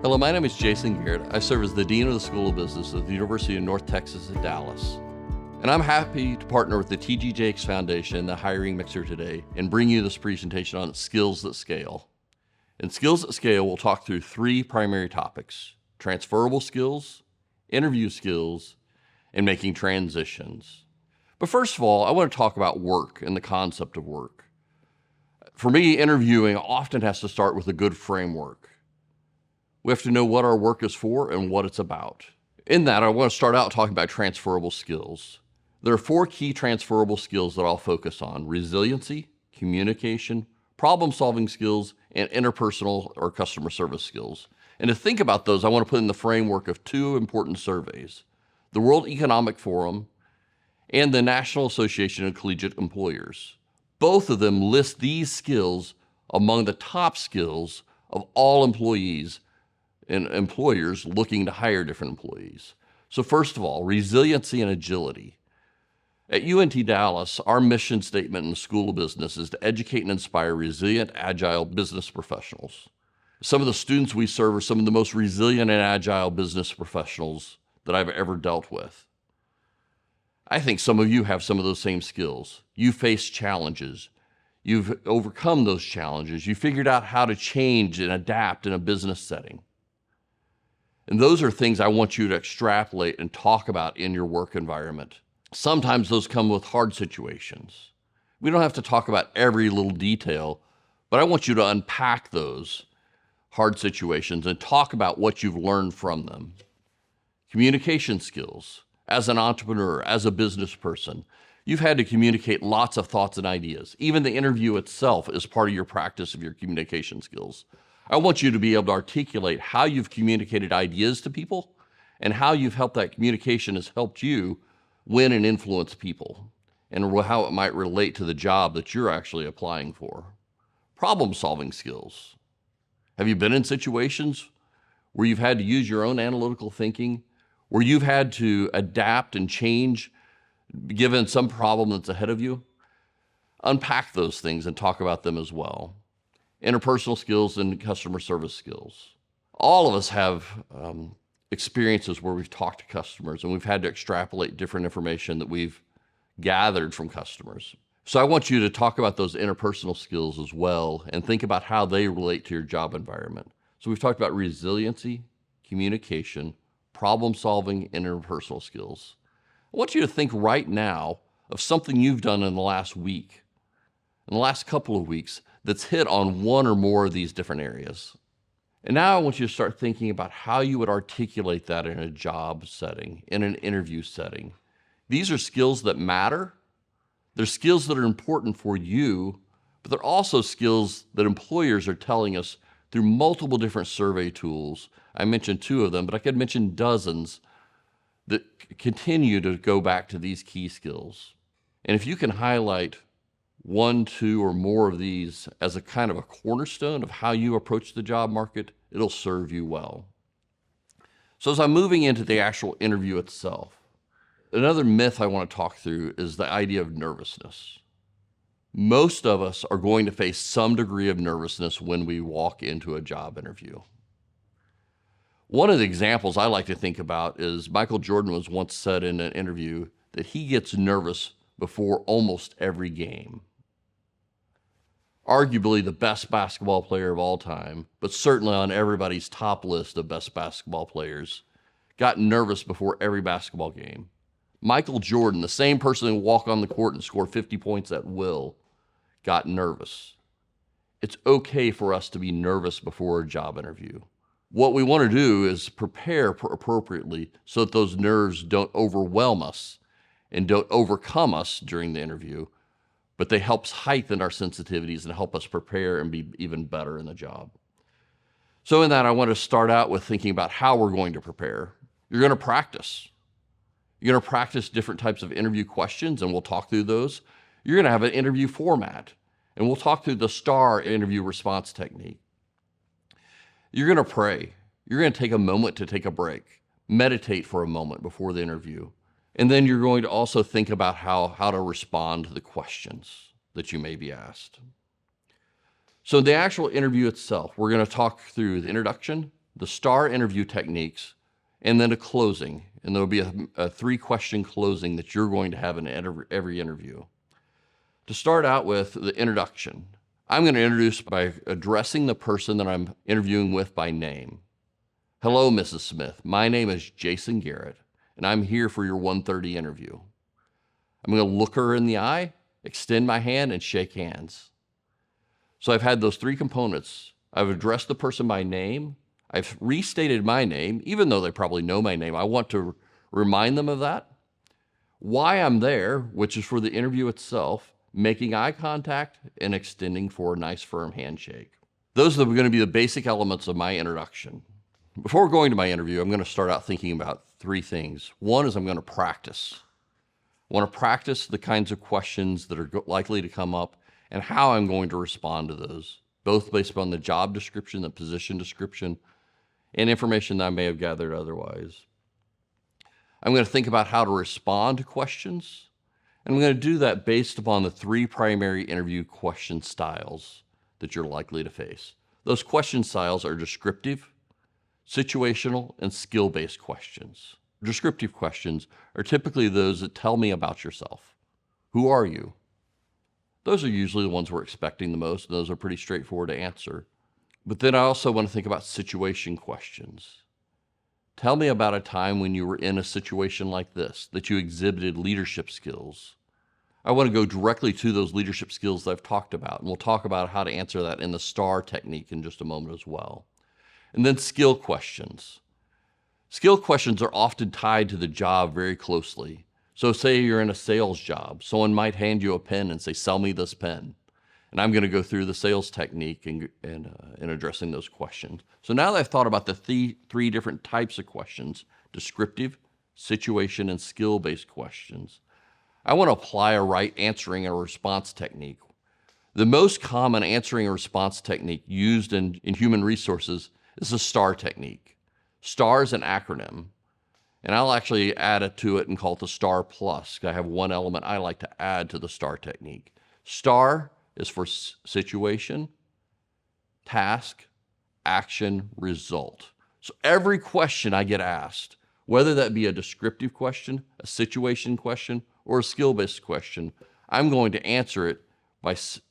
Hello, my name is Jason Garrett. I serve as the Dean of the School of Business at the University of North Texas at Dallas. And I'm happy to partner with the TGJX Foundation and the Hiring Mixer today and bring you this presentation on skills that scale. In Skills that Scale, we'll talk through three primary topics: transferable skills, interview skills, and making transitions. But first of all, I want to talk about work and the concept of work. For me, interviewing often has to start with a good framework. We have to know what our work is for and what it's about. In that, I want to start out talking about transferable skills. There are four key transferable skills that I'll focus on: resiliency, communication, problem-solving skills, and interpersonal or customer service skills. And to think about those, I want to put in the framework of two important surveys: the World Economic Forum and the National Association of Collegiate Employers. Both of them list these skills among the top skills of all employees and employers looking to hire different employees. So first of all, resiliency and agility. At UNT Dallas, our mission statement in the School of Business is to educate and inspire resilient, agile business professionals. Some of the students we serve are some of the most resilient and agile business professionals that I've ever dealt with. I think some of you have some of those same skills. You face challenges. You've overcome those challenges. You figured out how to change and adapt in a business setting. And those are things I want you to extrapolate and talk about in your work environment. Sometimes those come with hard situations. We don't have to talk about every little detail, but I want you to unpack those hard situations and talk about what you've learned from them. Communication skills. As an entrepreneur, as a business person, you've had to communicate lots of thoughts and ideas. Even the interview itself is part of your practice of your communication skills. I want you to be able to articulate how you've communicated ideas to people and how you've helped that communication has helped you win and influence people, and how it might relate to the job that you're actually applying for. Problem-solving skills. Have you been in situations where you've had to use your own analytical thinking, where you've had to adapt and change given some problem that's ahead of you? Unpack those things and talk about them as well. Interpersonal skills and customer service skills. All of us have experiences where we've talked to customers and we've had to extrapolate different information that we've gathered from customers. So I want you to talk about those interpersonal skills as well and think about how they relate to your job environment. So we've talked about resiliency, communication, problem solving, and interpersonal skills. I want you to think right now of something you've done in the last week, in the last couple of weeks, that's hit on one or more of these different areas. And now I want you to start thinking about how you would articulate that in a job setting, in an interview setting. These are skills that matter. They're skills that are important for you, but they're also skills that employers are telling us through multiple different survey tools. I mentioned two of them, but I could mention dozens that continue to go back to these key skills. And if you can highlight one, two, or more of these as a kind of a cornerstone of how you approach the job market, it'll serve you well. So as I'm moving into the actual interview itself, another myth I want to talk through is the idea of nervousness. Most of us are going to face some degree of nervousness when we walk into a job interview. One of the examples I like to think about is Michael Jordan was once said in an interview that he gets nervous before almost every game. Arguably the best basketball player of all time, but certainly on everybody's top list of best basketball players, got nervous before every basketball game. Michael Jordan, the same person who walked on the court and scored 50 points at will, got nervous. It's okay for us to be nervous before a job interview. What we want to do is prepare appropriately so that those nerves don't overwhelm us and don't overcome us during the interview, but they help heighten our sensitivities and help us prepare and be even better in the job. So in that, I want to start out with thinking about how we're going to prepare. You're going to practice. You're going to practice different types of interview questions, and we'll talk through those. You're going to have an interview format, and we'll talk through the STAR interview response technique. You're going to pray. You're going to take a moment to take a break. Meditate for a moment before the interview. And then you're going to also think about how to respond to the questions that you may be asked. So the actual interview itself, we're going to talk through the introduction, the STAR interview techniques, and then a closing. And there'll be a 3-question closing that you're going to have in every interview. To start out with the introduction, I'm going to introduce by addressing the person that I'm interviewing with by name. Hello, Mrs. Smith. My name is Jason Garrett, and I'm here for your 1:30 interview. I'm going to look her in the eye, extend my hand, and shake hands. So I've had those 3 components. I've addressed the person by name. I've restated my name, even though they probably know my name. I want to remind them of that. Why I'm there, which is for the interview itself, making eye contact, and extending for a nice firm handshake. Those are going to be the basic elements of my introduction. Before going to my interview, I'm going to start out thinking about 3 things. One is I'm going to practice. I want to practice the kinds of questions that are likely to come up and how I'm going to respond to those, both based upon the job description, the position description, and information that I may have gathered otherwise. I'm going to think about how to respond to questions, and I'm going to do that based upon the 3 primary interview question styles that you're likely to face. Those question styles are descriptive, situational, and skill-based questions. Descriptive questions are typically those that tell me about yourself. Who are you? Those are usually the ones we're expecting the most, and those are pretty straightforward to answer. But then I also want to think about situation questions. Tell me about a time when you were in a situation like this, that you exhibited leadership skills. I want to go directly to those leadership skills that I've talked about, and we'll talk about how to answer that in the STAR technique in just a moment as well. And then skill questions. Skill questions are often tied to the job very closely. So say you're in a sales job. Someone might hand you a pen and say, sell me this pen. And I'm going to go through the sales technique in addressing those questions. So now that I've thought about the 3 different types of questions, descriptive, situation, and skill-based questions, I want to apply a right answering and response technique. The most common answering and response technique used in human resources is the STAR technique. STAR is an acronym, and I'll actually add it to it and call it the STAR Plus. I have one element I like to add to the STAR technique. STAR is for situation, task, action, result. So every question I get asked, whether that be a descriptive question, a situation question, or a skill-based question, I'm going to answer it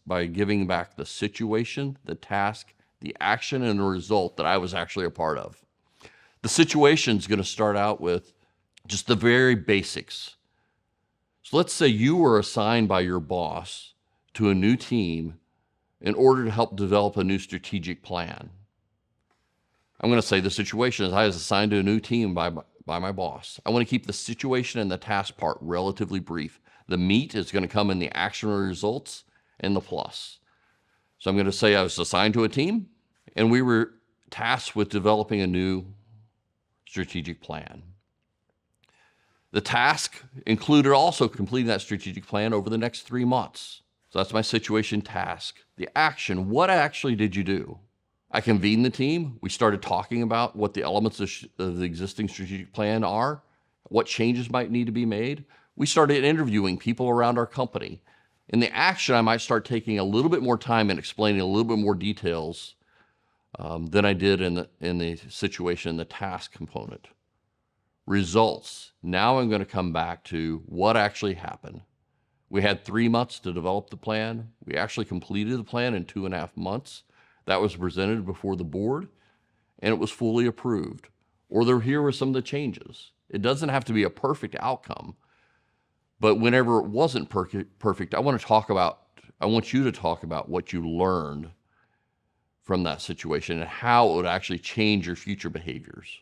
by giving back the situation, the task, the action, and the result that I was actually a part of. The situation is going to start out with just the very basics. So let's say you were assigned by your boss to a new team in order to help develop a new strategic plan. I'm going to say the situation is I was assigned to a new team by my boss. I want to keep the situation and the task part relatively brief. The meat is going to come in the action results and the plus. So I'm going to say I was assigned to a team, and we were tasked with developing a new strategic plan. The task included also completing that strategic plan over the next 3 months. So that's my situation task. The action, what actually did you do? I convened the team. We started talking about what the elements of the existing strategic plan are, what changes might need to be made. We started interviewing people around our company. In the action, I might start taking a little bit more time and explaining a little bit more details than I did in the situation, the task component. Results. Now I'm going to come back to what actually happened. We had 3 months to develop the plan. We actually completed the plan in 2.5 months. That was presented before the board, and it was fully approved. Or here were some of the changes. It doesn't have to be a perfect outcome, but whenever it wasn't perfect, I want you to talk about what you learned from that situation and how it would actually change your future behaviors.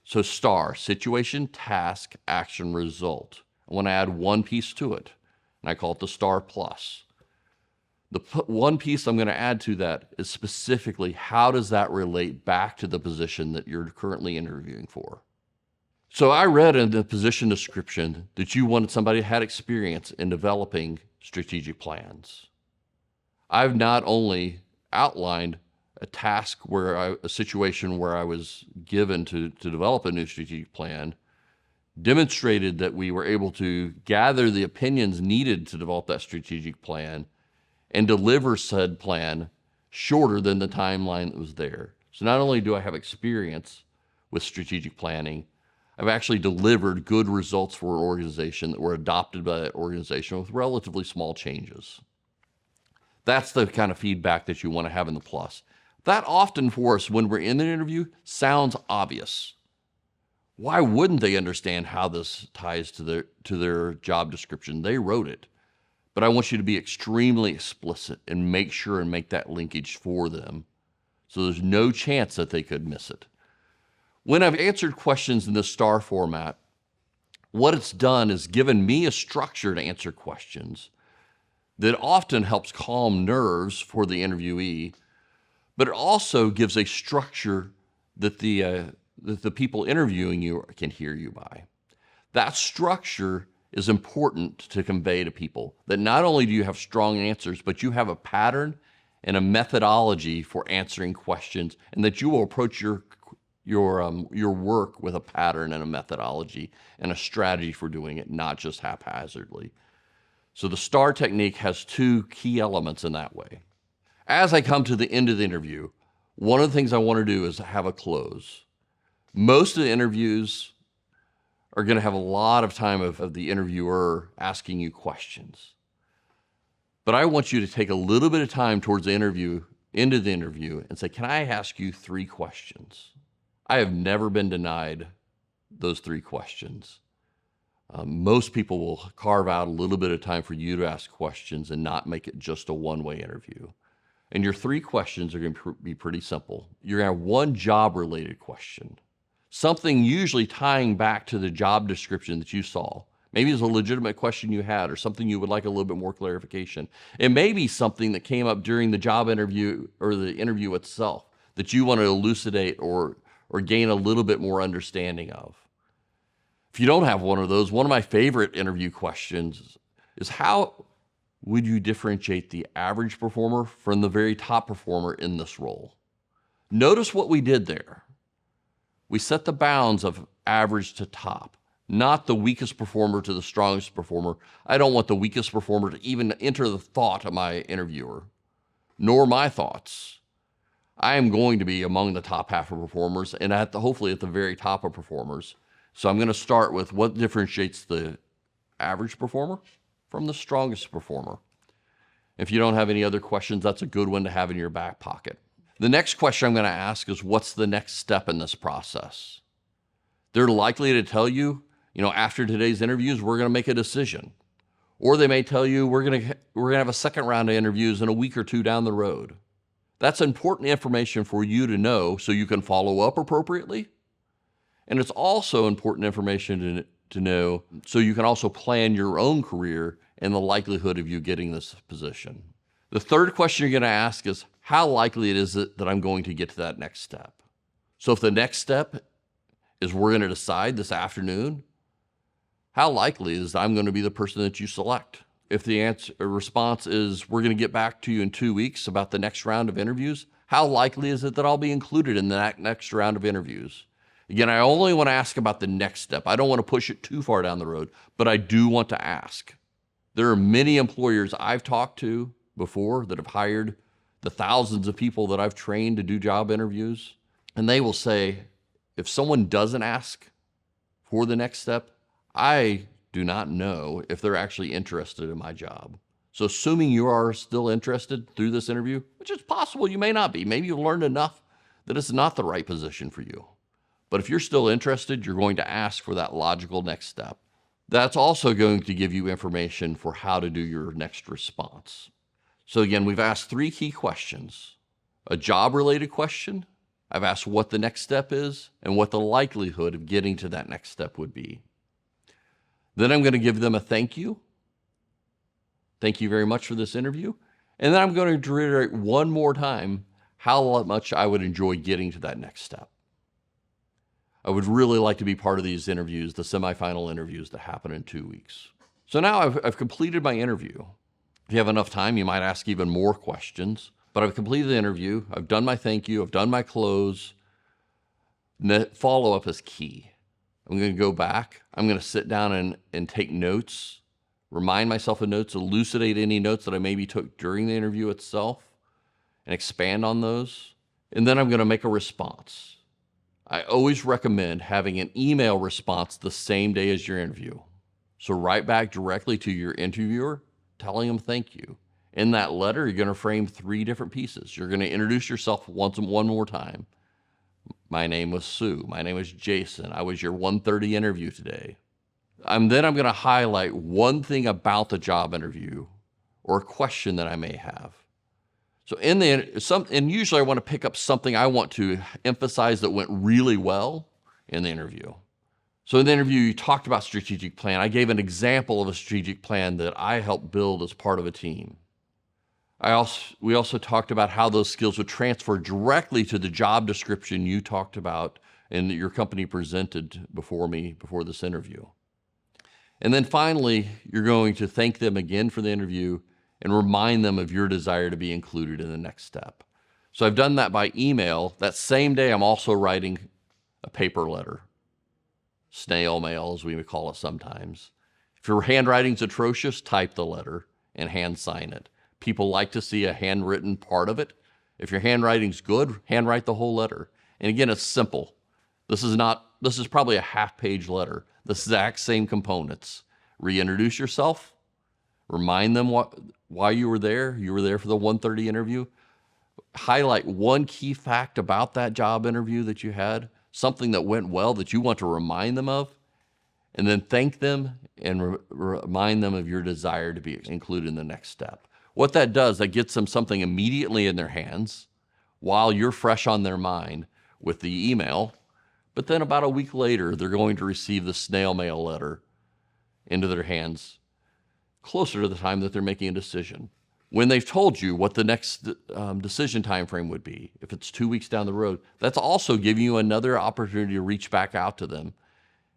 So STAR, situation, task, action, result. I want to add one piece to it, and I call it the STAR Plus. The one piece I'm going to add to that is specifically how does that relate back to the position that you're currently interviewing for? So I read in the position description that you wanted somebody who had experience in developing strategic plans. I've not only outlined a situation where I was given to develop a new strategic plan, demonstrated that we were able to gather the opinions needed to develop that strategic plan and deliver said plan shorter than the timeline that was there. So not only do I have experience with strategic planning, I've actually delivered good results for an organization that were adopted by that organization with relatively small changes. That's the kind of feedback that you want to have in the plus. That often for us, when we're in an interview, sounds obvious. Why wouldn't they understand how this ties to their job description? They wrote it. But I want you to be extremely explicit and make sure and make that linkage for them so there's no chance that they could miss it. When I've answered questions in the STAR format, what it's done is given me a structure to answer questions that often helps calm nerves for the interviewee, but it also gives a structure that the people interviewing you can hear you by. That structure is important to convey to people that not only do you have strong answers, but you have a pattern and a methodology for answering questions, and that you will approach your work with a pattern and a methodology and a strategy for doing it, not just haphazardly. So the STAR technique has two key elements in that way. As I come to the end of the interview, one of the things I want to do is have a close. Most of the interviews are going to have a lot of time of the interviewer asking you questions. But I want you to take a little bit of time towards the interview, into the interview, and say, can I ask you 3 questions? I have never been denied those 3 questions. Most people will carve out a little bit of time for you to ask questions and not make it just a one-way interview. And your 3 questions are going to be pretty simple. You're going to have one job-related question, something usually tying back to the job description that you saw. Maybe it's a legitimate question you had or something you would like a little bit more clarification. It may be something that came up during the job interview or the interview itself that you want to elucidate or gain a little bit more understanding of. If you don't have one of those, one of my favorite interview questions is how would you differentiate the average performer from the very top performer in this role? Notice what we did there. We set the bounds of average to top, not the weakest performer to the strongest performer. I don't want the weakest performer to even enter the thought of my interviewer, nor my thoughts. I am going to be among the top half of performers and hopefully at the very top of performers. So I'm going to start with what differentiates the average performer from the strongest performer. If you don't have any other questions, that's a good one to have in your back pocket. The next question I'm going to ask is, what's the next step in this process? They're likely to tell you, after today's interviews, we're going to make a decision. Or they may tell you, we're going to have a second round of interviews in a week or 2 down the road. That's important information for you to know so you can follow up appropriately. And it's also important information to know so you can also plan your own career and the likelihood of you getting this position. The third question you're going to ask is, how likely is it that I'm going to get to that next step? So if the next step is we're going to decide this afternoon, how likely is I'm going to be the person that you select? If the response is we're going to get back to you in 2 weeks about the next round of interviews, how likely is it that I'll be included in that next round of interviews? Again, I only want to ask about the next step. I don't want to push it too far down the road, but I do want to ask. There are many employers I've talked to before that have hired the thousands of people that I've trained to do job interviews, and they will say, if someone doesn't ask for the next step, I do not know if they're actually interested in my job. So assuming you are still interested through this interview, which is possible you may not be, maybe you've learned enough that it's not the right position for you. But if you're still interested, you're going to ask for that logical next step. That's also going to give you information for how to do your next response. So again, we've asked 3 key questions. A job-related question. I've asked what the next step is and what the likelihood of getting to that next step would be. Then I'm going to give them a thank you. Thank you very much for this interview. And then I'm going to reiterate one more time how much I would enjoy getting to that next step. I would really like to be part of these interviews, the semifinal interviews that happen in 2 weeks. So now I've completed my interview. If you have enough time, you might ask even more questions, but I've completed the interview. I've done my thank you. I've done my close. Follow-up is key. I'm going to go back. I'm going to sit down and take notes, remind myself of notes, elucidate any notes that I maybe took during the interview itself, and expand on those. And then I'm going to make a response. I always recommend having an email response the same day as your interview. So write back directly to your interviewer, telling them thank you. In that letter, you're going to frame 3 different pieces. You're going to introduce yourself one more time. My name was Sue. My name is Jason. I was your 1:30 interview today. Then I'm going to highlight one thing about the job interview or a question that I may have. So and usually I want to pick up something I want to emphasize that went really well in the interview. So in the interview, you talked about strategic plan. I gave an example of a strategic plan that I helped build as part of a team. We also talked about how those skills would transfer directly to the job description you talked about and that your company presented before this interview. And then finally, you're going to thank them again for the interview and remind them of your desire to be included in the next step. So I've done that by email. That same day, I'm also writing a paper letter, snail mail, as we would call it sometimes. If your handwriting's atrocious, type the letter and hand sign it. People like to see a handwritten part of it. If your handwriting's good, handwrite the whole letter. And again, it's simple. This is probably a half-page letter. The exact same components. Reintroduce yourself. Remind them why you were there. You were there for the 1:30 interview. Highlight one key fact about that job interview that you had, something that went well that you want to remind them of, and then thank them and remind them of your desire to be included in the next step. What that does, that gets them something immediately in their hands while you're fresh on their mind with the email. But then about a week later, they're going to receive the snail mail letter into their hands closer to the time that they're making a decision. When they've told you what the next decision time frame would be, if it's 2 weeks down the road, that's also giving you another opportunity to reach back out to them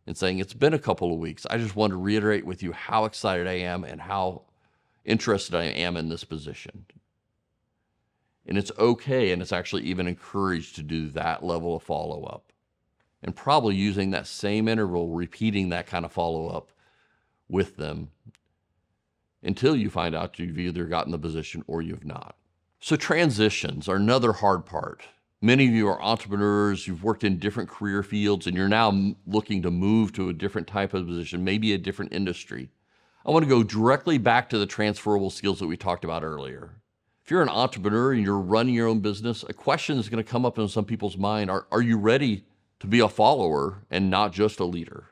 and saying, it's been a couple of weeks. I just want to reiterate with you how excited I am and how interested I am in this position. And it's okay, and it's actually even encouraged to do that level of follow-up. And probably using that same interval, repeating that kind of follow-up with them until you find out you've either gotten the position or you've not. So transitions are another hard part. Many of you are entrepreneurs, you've worked in different career fields, and you're now looking to move to a different type of position, maybe a different industry. I want to go directly back to the transferable skills that we talked about earlier. If you're an entrepreneur and you're running your own business, a question is going to come up in some people's mind. Are you ready to be a follower and not just a leader?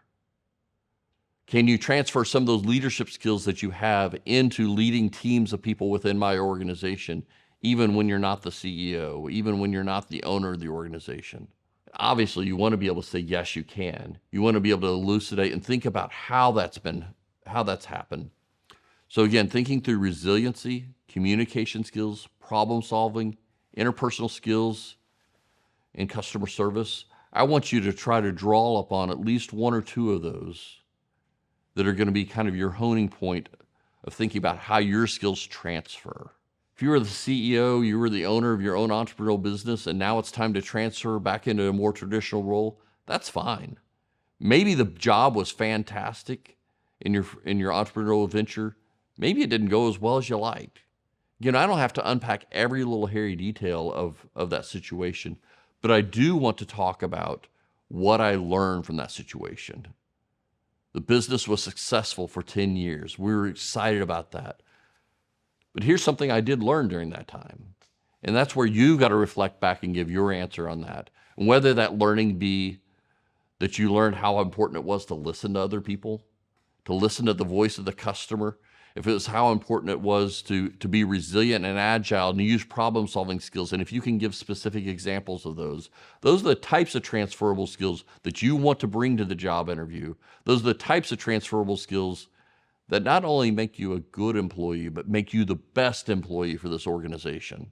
Can you transfer some of those leadership skills that you have into leading teams of people within my organization, even when you're not the CEO, even when you're not the owner of the organization? Obviously, you want to be able to say, yes, you can. You want to be able to elucidate and think about how that's happened. So again, thinking through resiliency, communication skills, problem solving, interpersonal skills, and customer service. I want you to try to draw upon at least 1 or 2 of those that are going to be kind of your honing point of thinking about how your skills transfer. If you were the CEO, you were the owner of your own entrepreneurial business, and now it's time to transfer back into a more traditional role, that's fine. Maybe the job was fantastic in your entrepreneurial venture. Maybe it didn't go as well as you liked. I don't have to unpack every little hairy detail of that situation, but I do want to talk about what I learned from that situation. The business was successful for 10 years. We were excited about that. But here's something I did learn during that time. And that's where you've got to reflect back and give your answer on that. And whether that learning be that you learned how important it was to listen to other people, to listen to the voice of the customer, if it was how important it was to be resilient and agile and use problem-solving skills, and if you can give specific examples of those are the types of transferable skills that you want to bring to the job interview. Those are the types of transferable skills that not only make you a good employee, but make you the best employee for this organization.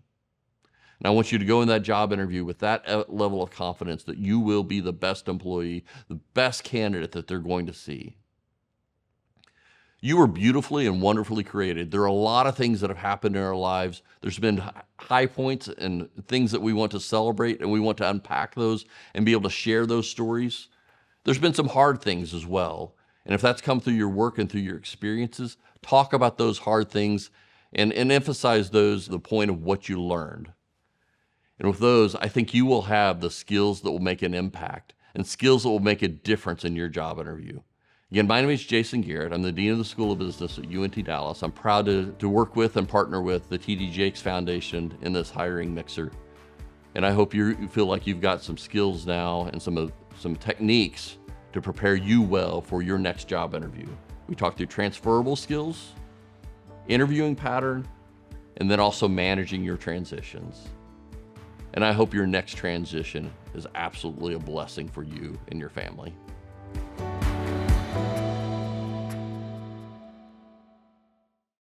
And I want you to go in that job interview with that level of confidence that you will be the best employee, the best candidate that they're going to see. You were beautifully and wonderfully created. There are a lot of things that have happened in our lives. There's been high points and things that we want to celebrate, and we want to unpack those and be able to share those stories. There's been some hard things as well. And if that's come through your work and through your experiences, talk about those hard things and emphasize those, the point of what you learned. And with those, I think you will have the skills that will make an impact and skills that will make a difference in your job interview. Again, my name is Jason Garrett. I'm the Dean of the School of Business at UNT Dallas. I'm proud to work with and partner with the TD Jakes Foundation in this hiring mixer. And I hope you feel like you've got some skills now and some techniques to prepare you well for your next job interview. We talked through transferable skills, interviewing pattern, and then also managing your transitions. And I hope your next transition is absolutely a blessing for you and your family.